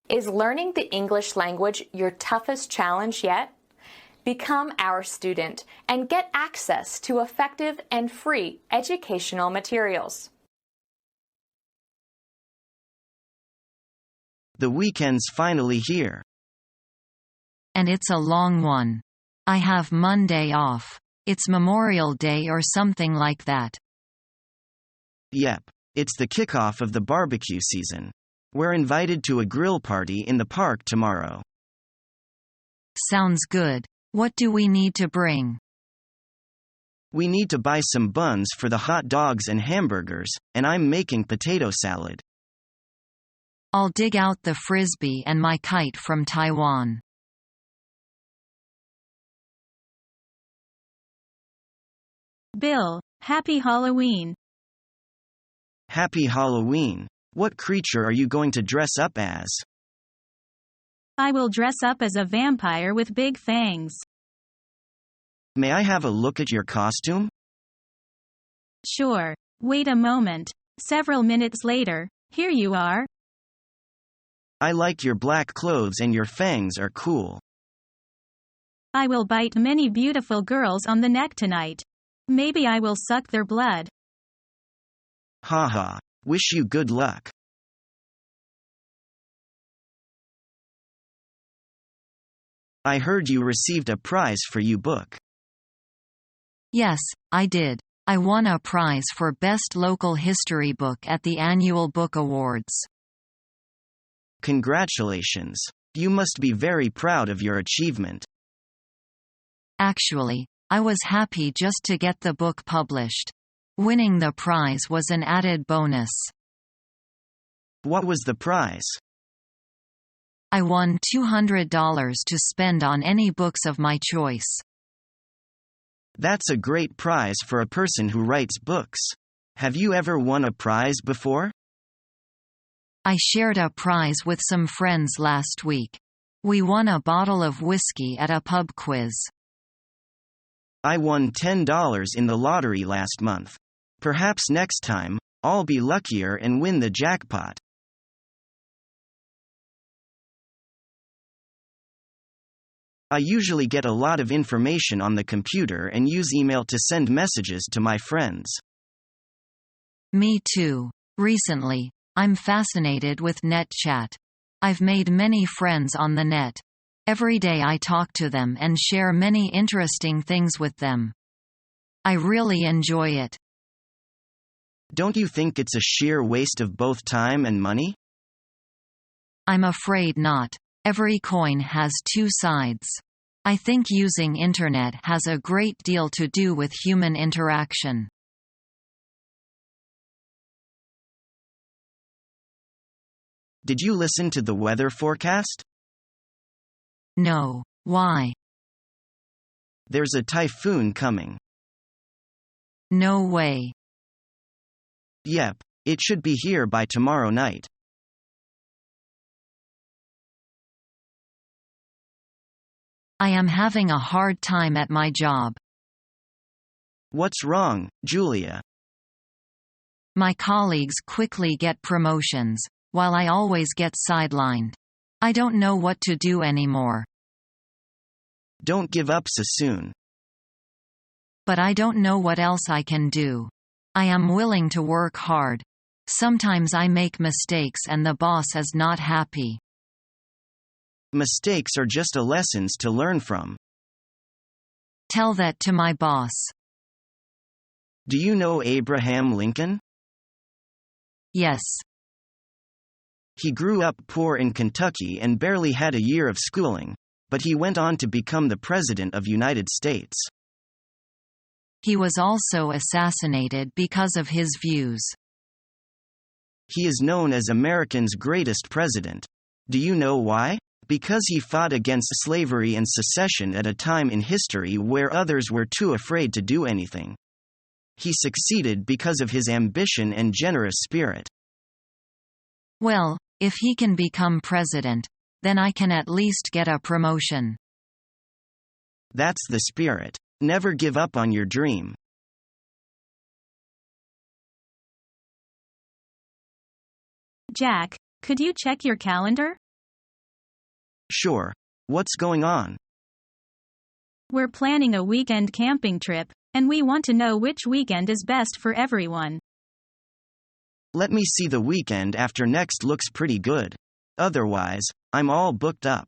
Is learning the English language your toughest challenge yet? Become our student and get access to effective and free educational materials. The weekend's finally here. And it's a long one. I have Monday off. It's Memorial Day or something like that. Yep, it's the kickoff of the barbecue season. We're invited to a grill party in the park tomorrow. Sounds good. What do we need to bring? We need to buy some buns for the hot dogs and hamburgers, and I'm making potato salad. I'll dig out the frisbee and my kite from Taiwan. Bill, happy Halloween. Happy Halloween. What creature are you going to dress up as? I will dress up as a vampire with big fangs. May I have a look at your costume? Sure. Wait a moment. Several minutes later, here you are. I like your black clothes and your fangs are cool. I will bite many beautiful girls on the neck tonight. Maybe I will suck their blood. Haha. Wish you good luck. I heard you received a prize for your book. Yes, I did. I won a prize for Best Local History Book at the Annual Book Awards. Congratulations. You must be very proud of your achievement. Actually, I was happy just to get the book published. Winning the prize was an added bonus. What was the prize? I won $200 to spend on any books of my choice. That's a great prize for a person who writes books. Have you ever won a prize before? I shared a prize with some friends last week. We won a bottle of whiskey at a pub quiz. I won $10 in the lottery last month. Perhaps next time, I'll be luckier and win the jackpot. I usually get a lot of information on the computer and use email to send messages to my friends. Me too. Recently, I'm fascinated with net chat. I've made many friends on the net. Every day I talk to them and share many interesting things with them. I really enjoy it. Don't you think it's a sheer waste of both time and money? I'm afraid not. Every coin has two sides. I think using internet has a great deal to do with human interaction. Did you listen to the weather forecast? No. Why? There's a typhoon coming. No way. Yep, it should be here by tomorrow night. I am having a hard time at my job. What's wrong, Julia? My colleagues quickly get promotions, while I always get sidelined. I don't know what to do anymore. Don't give up so soon. But I don't know what else I can do. I am willing to work hard. Sometimes I make mistakes and the boss is not happy. Mistakes are just lessons to learn from. Tell that to my boss. Do you know Abraham Lincoln? Yes. He grew up poor in Kentucky and barely had a year of schooling, but he went on to become the President of the United States. He was also assassinated because of his views. He is known as America's greatest president. Do you know why? Because he fought against slavery and secession at a time in history where others were too afraid to do anything. He succeeded because of his ambition and generous spirit. Well, if he can become president, then I can at least get a promotion. That's the spirit. Never give up on your dream. Jack, could you check your calendar? Sure. What's going on? We're planning a weekend camping trip, and we want to know which weekend is best for everyone. Let me see. The weekend after next looks pretty good. Otherwise, I'm all booked up.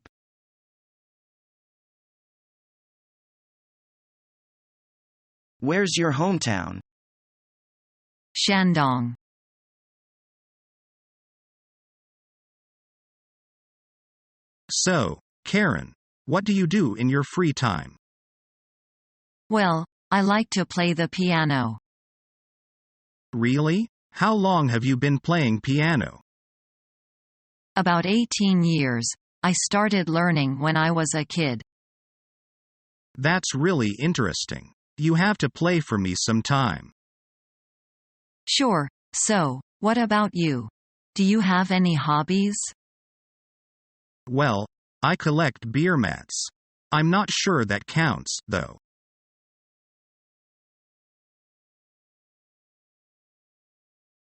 Where's your hometown? Shandong. So, Karen, what do you do in your free time? Well, I like to play the piano. Really? How long have you been playing piano? About 18 years. I started learning when I was a kid. That's really interesting. You have to play for me sometime. Sure. So, what about you? Do you have any hobbies? Well, I collect beer mats. I'm not sure that counts, though.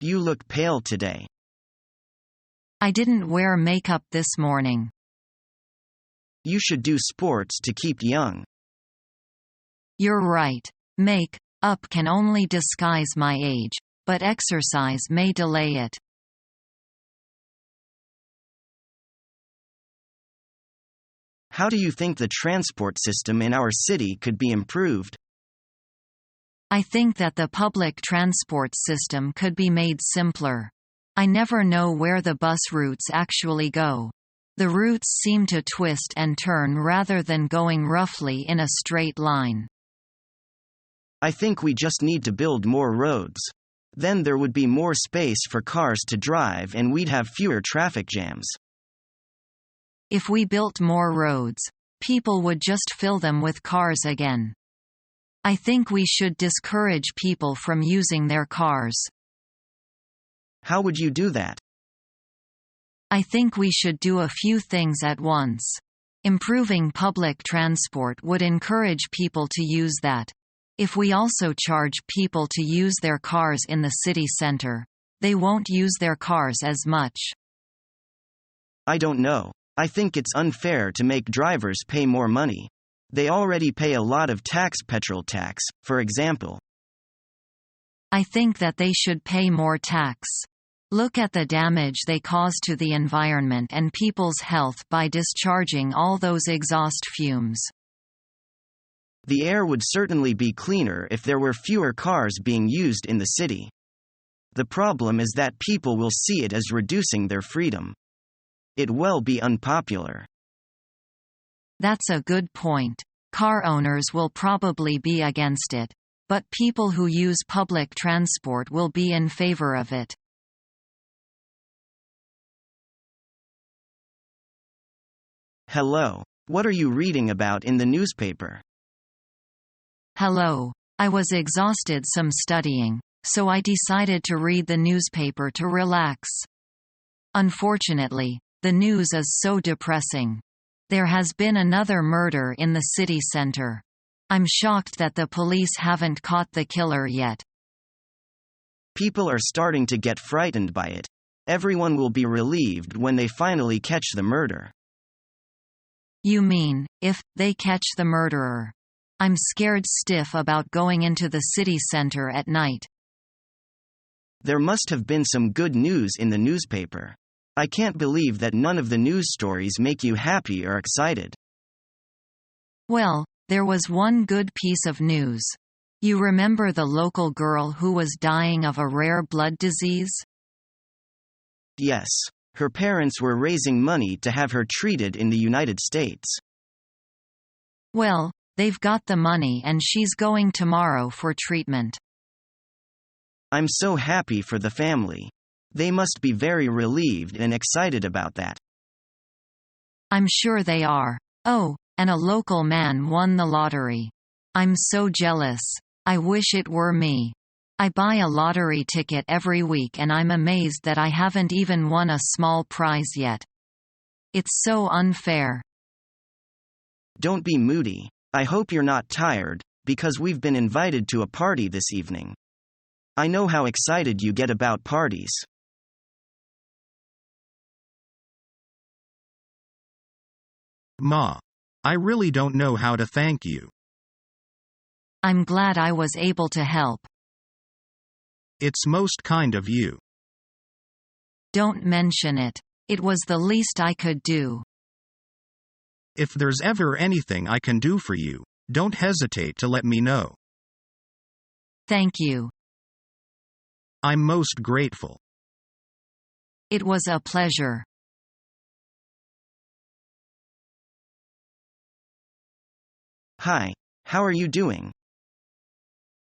You look pale today. I didn't wear makeup this morning. You should do sports to keep young. You're right. Make-up can only disguise my age, but exercise may delay it. How do you think the transport system in our city could be improved? I think that the public transport system could be made simpler. I never know where the bus routes actually go. The routes seem to twist and turn rather than going roughly in a straight line. I think we just need to build more roads. Then there would be more space for cars to drive and we'd have fewer traffic jams. If we built more roads, people would just fill them with cars again. I think we should discourage people from using their cars. How would you do that? I think we should do a few things at once. Improving public transport would encourage people to use that. If we also charge people to use their cars in the city center, they won't use their cars as much. I don't know. I think it's unfair to make drivers pay more money. They already pay a lot of petrol tax, for example. I think that they should pay more tax. Look at the damage they cause to the environment and people's health by discharging all those exhaust fumes. The air would certainly be cleaner if there were fewer cars being used in the city. The problem is that people will see it as reducing their freedom. It will be unpopular. That's a good point. Car owners will probably be against it, but people who use public transport will be in favor of it. Hello. What are you reading about in the newspaper? Hello. I was exhausted some studying, so I decided to read the newspaper to relax. Unfortunately, the news is so depressing. There has been another murder in the city center. I'm shocked that the police haven't caught the killer yet. People are starting to get frightened by it. Everyone will be relieved when they finally catch the murder. You mean, if they catch the murderer? I'm scared stiff about going into the city center at night. There must have been some good news in the newspaper. I can't believe that none of the news stories make you happy or excited. Well, there was one good piece of news. You remember the local girl who was dying of a rare blood disease? Yes. Her parents were raising money to have her treated in the United States. Well, they've got the money and she's going tomorrow for treatment. I'm so happy for the family. They must be very relieved and excited about that. I'm sure they are. Oh, and a local man won the lottery. I'm so jealous. I wish it were me. I buy a lottery ticket every week and I'm amazed that I haven't even won a small prize yet. It's so unfair. Don't be moody. I hope you're not tired, because we've been invited to a party this evening. I know how excited you get about parties. Ma, I really don't know how to thank you. I'm glad I was able to help. It's most kind of you. Don't mention it. It was the least I could do. If there's ever anything I can do for you, don't hesitate to let me know. Thank you. I'm most grateful. It was a pleasure. Hi, how are you doing?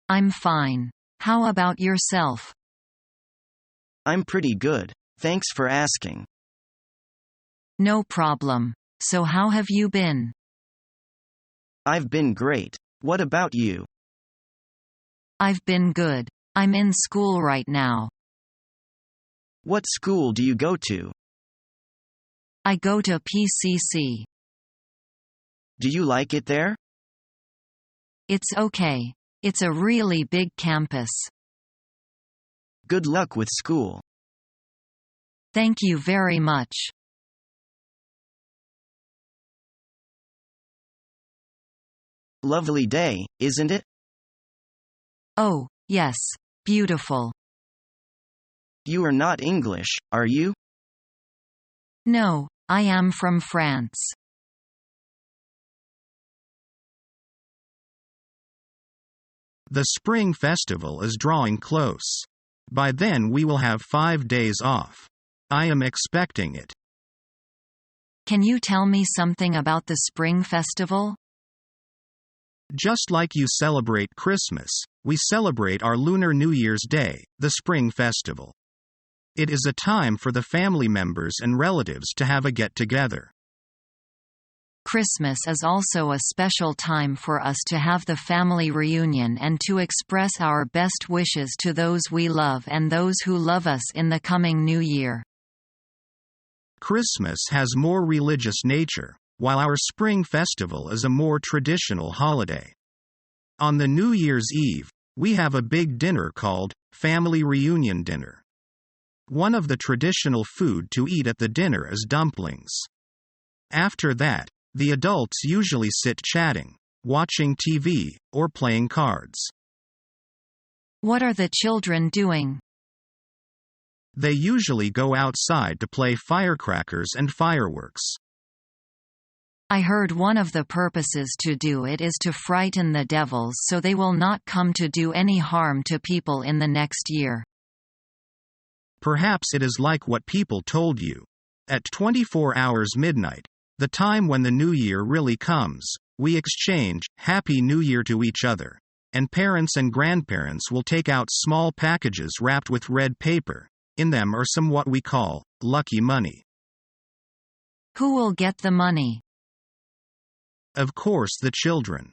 I'm fine. How about yourself? I'm pretty good, thanks for asking. No problem. So how have you been? I've been great. What about you? I've been good. I'm in school right now. What school do you go to? I go to PCC. Do you like it there? It's okay. It's a really big campus. Good luck with school. Thank you very much. Lovely day, isn't it? Oh, yes. Beautiful. You are not English, are you? No, I am from France. The Spring Festival is drawing close. By then we will have 5 days off. I am expecting it. Can you tell me something about the Spring Festival? Just like you celebrate Christmas, we celebrate our Lunar New Year's Day, the Spring Festival. It is a time for the family members and relatives to have a get-together. Christmas is also a special time for us to have the family reunion and to express our best wishes to those we love and those who love us in the coming new year. Christmas has more religious nature, while our Spring Festival is a more traditional holiday. On the New Year's Eve, we have a big dinner called Family Reunion Dinner. One of the traditional food to eat at the dinner is dumplings. After that, the adults usually sit chatting, watching TV, or playing cards. What are the children doing? They usually go outside to play firecrackers and fireworks. I heard one of the purposes to do it is to frighten the devils so they will not come to do any harm to people in the next year. Perhaps it is like what people told you. At 24 hours midnight, the time when the new year really comes, we exchange Happy New Year to each other, and parents and grandparents will take out small packages wrapped with red paper. In them are some what we call lucky money. Who will get the money? Of course, the children.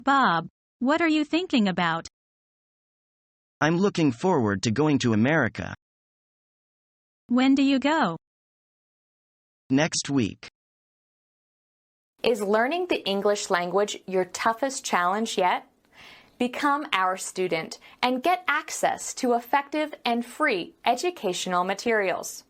Bob, what are you thinking about? I'm looking forward to going to America. When do you go? Next week. Is learning the English language your toughest challenge yet? Become our student and get access to effective and free educational materials.